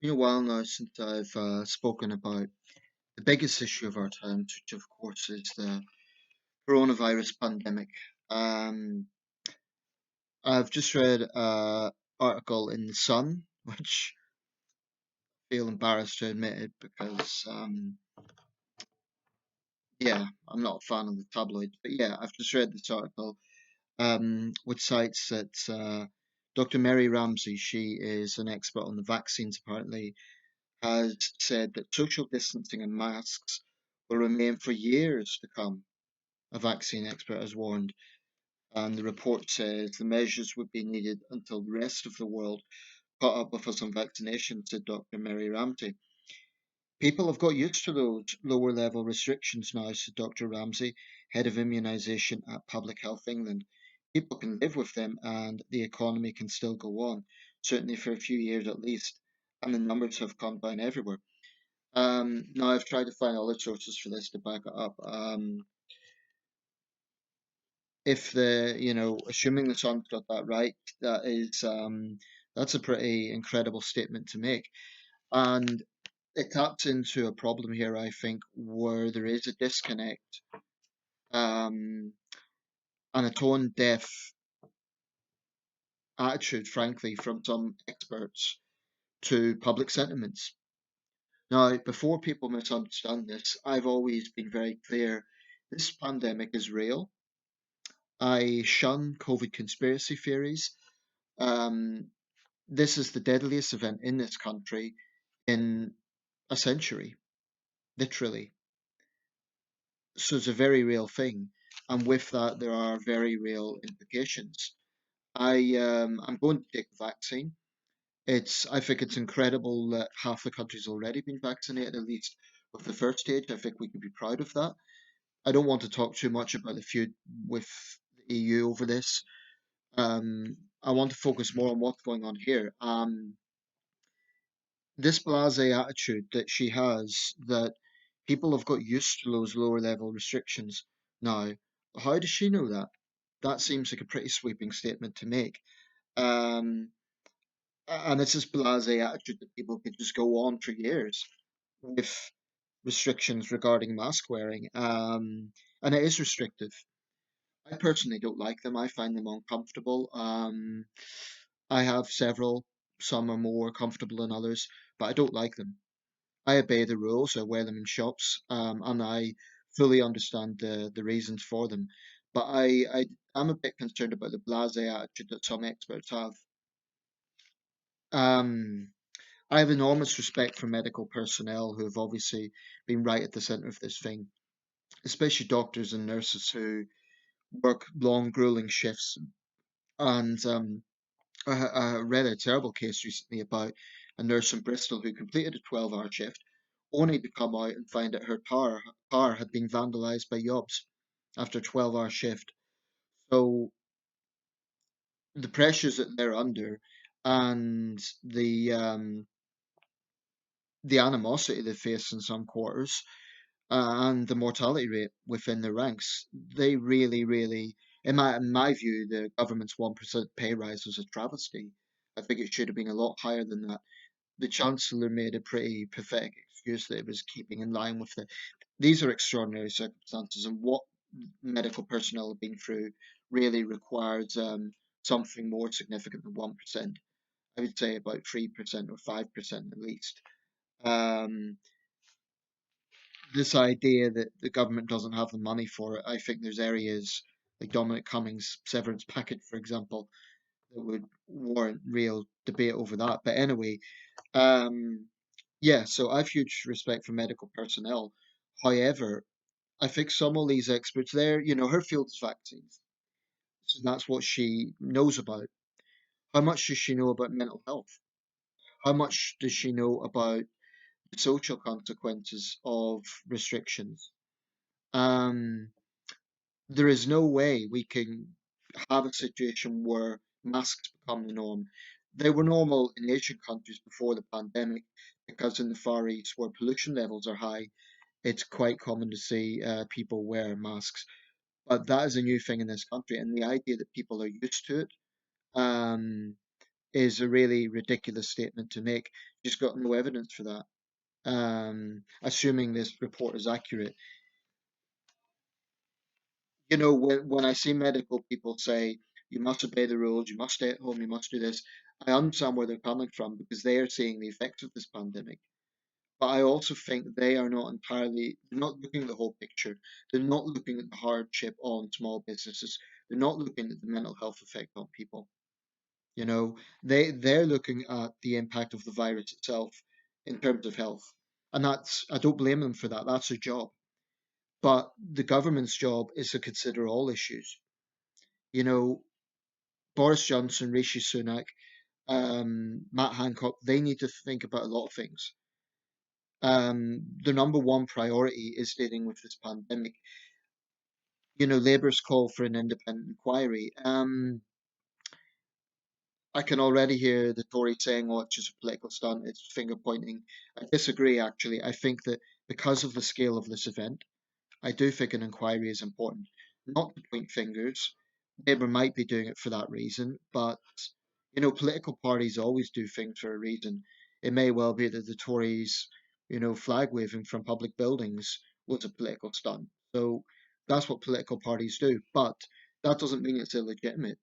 Been a while now since I've spoken about the biggest issue of our times, which of course is the coronavirus pandemic. Um, I've just read an article in The Sun, which I feel embarrassed to admit it because, yeah, I'm not a fan of the tabloids. But yeah, I've just read this article, which cites that Dr. Mary Ramsey, she is an expert on the vaccines apparently, has said that social distancing and masks will remain for years to come, a vaccine expert has warned. And the report says the measures would be needed until the rest of the world caught up with us on vaccination, said Dr. Mary Ramsey. People have got used to those lower level restrictions now, said Dr. Ramsey, head of immunisation at Public Health England. People can live with them and the economy can still go on, certainly for a few years at least, and the numbers have come down everywhere. Now I've tried to find other sources for this to back it up. If assuming the Sun's got that right, that's a pretty incredible statement to make, and it taps into a problem here, I think, where there is a disconnect, um, and a tone deaf attitude, frankly, from some experts to public sentiments. Now, before people misunderstand this, I've always been very clear: this pandemic is real. I shun COVID conspiracy theories. Um, this is the deadliest event in this country in a century, literally. So it's a very real thing, and with that, there are very real implications. I'm going to take the vaccine. I think it's incredible that half the country's already been vaccinated, at least with the first stage. I think we can be proud of that. I don't want to talk too much about the feud with the EU over this. I want to focus more on what's going on here. This blasé attitude that she has, that people have got used to those lower level restrictions now. How does she know that? That seems like a pretty sweeping statement to make. Um, and it's this blasé attitude that people could just go on for years with restrictions regarding mask wearing. And it is restrictive. I personally don't like them. I find them uncomfortable. I have several. Some are more comfortable than others, but I don't like them. I obey the rules. I wear them in shops, and I fully understand the reasons for them. But I'm a bit concerned about the blasé attitude that some experts have. Um, I have enormous respect for medical personnel who have obviously been right at the centre of this thing, especially doctors and nurses who work long, grueling shifts. And I read a terrible case recently about a nurse in Bristol who completed a 12-hour shift only to come out and find that her car had been vandalised by yobs after a 12-hour shift. So the pressures that they're under and the animosity they face in some quarters, and the mortality rate within the ranks, they really, really, in my view, the government's 1% pay rise was a travesty. I think it should have been a lot higher than that. The Chancellor made a pretty pathetic excuse that it was keeping in line with the. These are extraordinary circumstances, and what medical personnel have been through really requires something more significant than 1%. I would say about 3% or 5% at least. Um, this idea that the government doesn't have the money for it, I think there's areas like Dominic Cummings' severance package, for example, that would warrant real debate over that. But anyway, um, yeah, so I've huge respect for medical personnel. However, I think some of these experts there, her field is vaccines. So that's what she knows about. How much does she know about mental health? How much does she know about the social consequences of restrictions? Um, there is no way we can have a situation where masks become the norm. They were normal in Asian countries before the pandemic because in the Far East, where pollution levels are high, it's quite common to see people wear masks. But that is a new thing in this country, and the idea that people are used to it, um, is a really ridiculous statement to make. Just got no evidence for that. Assuming this report is accurate, when I see medical people say you must obey the rules, you must stay at home, you must do this, I understand where they're coming from because they are seeing the effects of this pandemic. But I also think they are not entirely, they're not looking at the whole picture. They're not looking at the hardship on small businesses. They're not looking at the mental health effect on people. They're looking at the impact of the virus itself in terms of health. And I don't blame them for that. That's their job. But the government's job is to consider all issues. You know, Boris Johnson, Rishi Sunak, Matt Hancock, they need to think about a lot of things. The number one priority is dealing with this pandemic. Labour's call for an independent inquiry. I can already hear the Tories saying, "Oh, it's just a political stunt. It's finger pointing." I disagree. Actually, I think that because of the scale of this event, I do think an inquiry is important. Not to point fingers. Labour might be doing it for that reason, but political parties always do things for a reason. It may well be that the Tories, flag waving from public buildings was a political stunt. So that's what political parties do. But that doesn't mean it's illegitimate.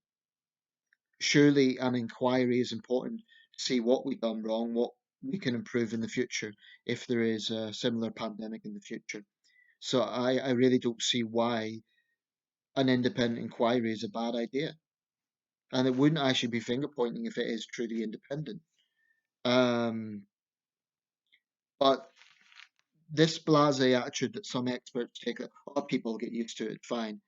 Surely an inquiry is important to see what we've done wrong, what we can improve in the future if there is a similar pandemic in the future. So I really don't see why an independent inquiry is a bad idea. And it wouldn't actually be finger pointing if it is truly independent. Um, but this blasé attitude that some experts take, that people get used to it, fine.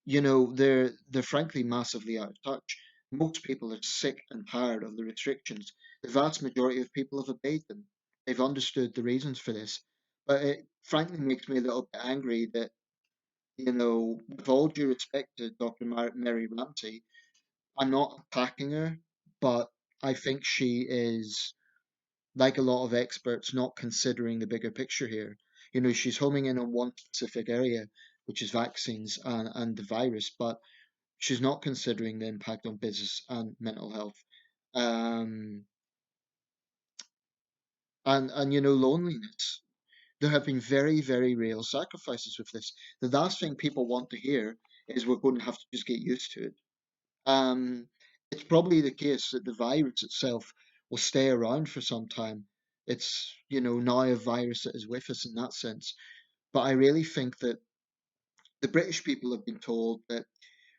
They're frankly massively out of touch. Most people are sick and tired of the restrictions. The vast majority of people have obeyed them. They've understood the reasons for this. But it frankly makes me a little bit angry that, with all due respect to Dr. Mary Ramsey, I'm not attacking her, but I think she is, like a lot of experts, not considering the bigger picture here. She's homing in on one specific area, which is vaccines and the virus, but she's not considering the impact on business and mental health. Um, and loneliness. There have been very, very real sacrifices with this. The last thing people want to hear is we're going to have to just get used to it. Um, it's probably the case that the virus itself will stay around for some time. It's, now a virus that is with us in that sense. But I really think that the British people have been told that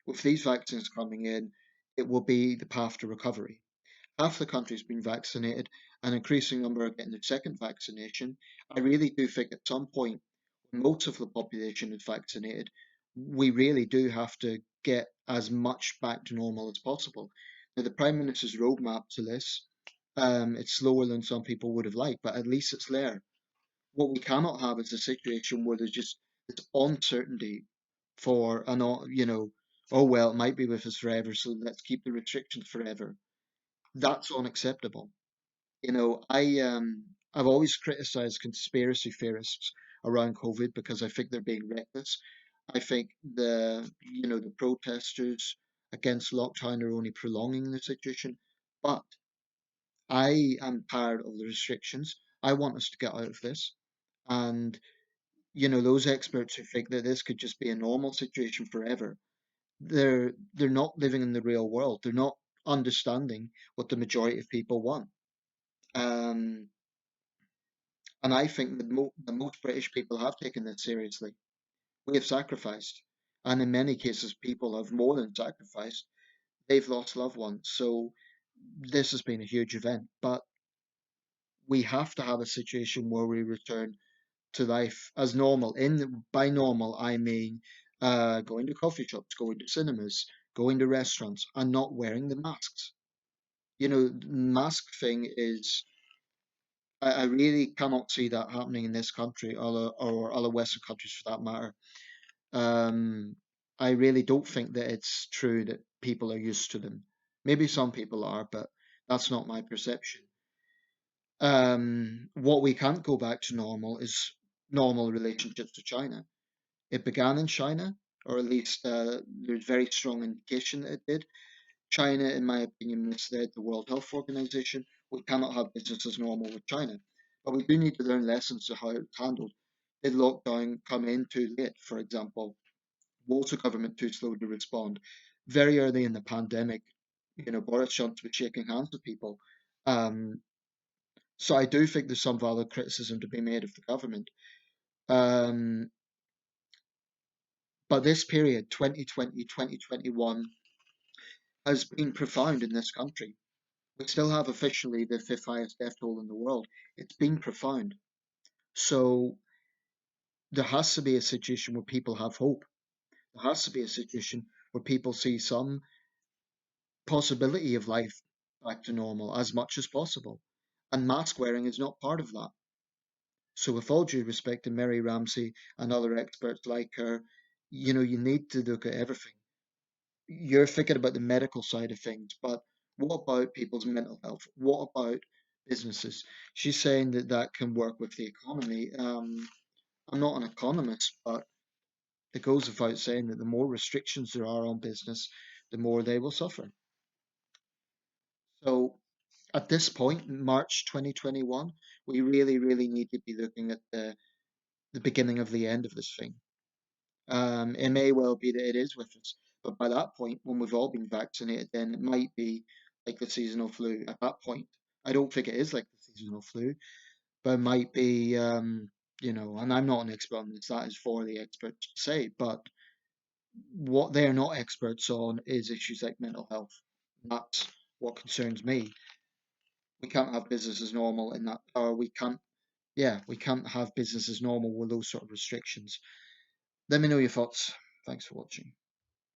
with these vaccines coming in, it will be the path to recovery. Half the country's been vaccinated, an increasing number are getting their second vaccination. I really do think at some point, when most of the population is vaccinated, we really do have to get as much back to normal as possible. Now, the Prime Minister's roadmap to this, it's slower than some people would have liked, but at least it's there. What we cannot have is a situation where there's just this uncertainty for oh well, it might be with us forever, so let's keep the restrictions forever. That's unacceptable. I've always criticized conspiracy theorists around COVID because I think they're being reckless. I think the protesters against lockdown are only prolonging the situation. But I am tired of the restrictions. I want us to get out of this. And those experts who think that this could just be a normal situation forever, they're not living in the real world. They're not understanding what the majority of people want. Um, and I think the most British people have taken this seriously. We have sacrificed. And in many cases, people have more than sacrificed. They've lost loved ones. So this has been a huge event. But we have to have a situation where we return to life as normal. By normal, I mean going to coffee shops, going to cinemas, going to restaurants, and not wearing the masks. The mask thing is, I really cannot see that happening in this country or other Western countries for that matter. Um, I really don't think that it's true that people are used to them. Maybe some people are, but that's not my perception. What we can't go back to normal is normal relationships to China. It began in China, or at least there's very strong indication that it did. China, in my opinion, misled the World Health Organization. We cannot have business as normal with China. But we do need to learn lessons of how it's handled. Did lockdown come in too late, for example? Was the government too slow to respond? Very early in the pandemic, Boris Johnson was shaking hands with people. Um, so I do think there's some valid criticism to be made of the government. Um, but this period, 2020, 2021, has been profound in this country. We still have officially the fifth highest death toll in the world. It's been profound. So there has to be a situation where people have hope. There has to be a situation where people see some possibility of life back to normal as much as possible. And mask wearing is not part of that. So, with all due respect to Mary Ramsey and other experts like her, you need to look at everything. You're thinking about the medical side of things, but what about people's mental health? What about businesses? She's saying that that can work with the economy. I'm not an economist, but it goes without saying that the more restrictions there are on business, the more they will suffer. So, at this point, in March 2021, we really, really need to be looking at the beginning of the end of this thing. It may well be that it is with us, but by that point, when we've all been vaccinated, then it might be like the seasonal flu. At that point, I don't think it is like the seasonal flu, but it might be, and I'm not an expert on this, that is for the experts to say, but what they're not experts on is issues like mental health. That's what concerns me. We can't have business as normal in that, or we can't have business as normal with those sort of restrictions. Let me know your thoughts. Thanks for watching.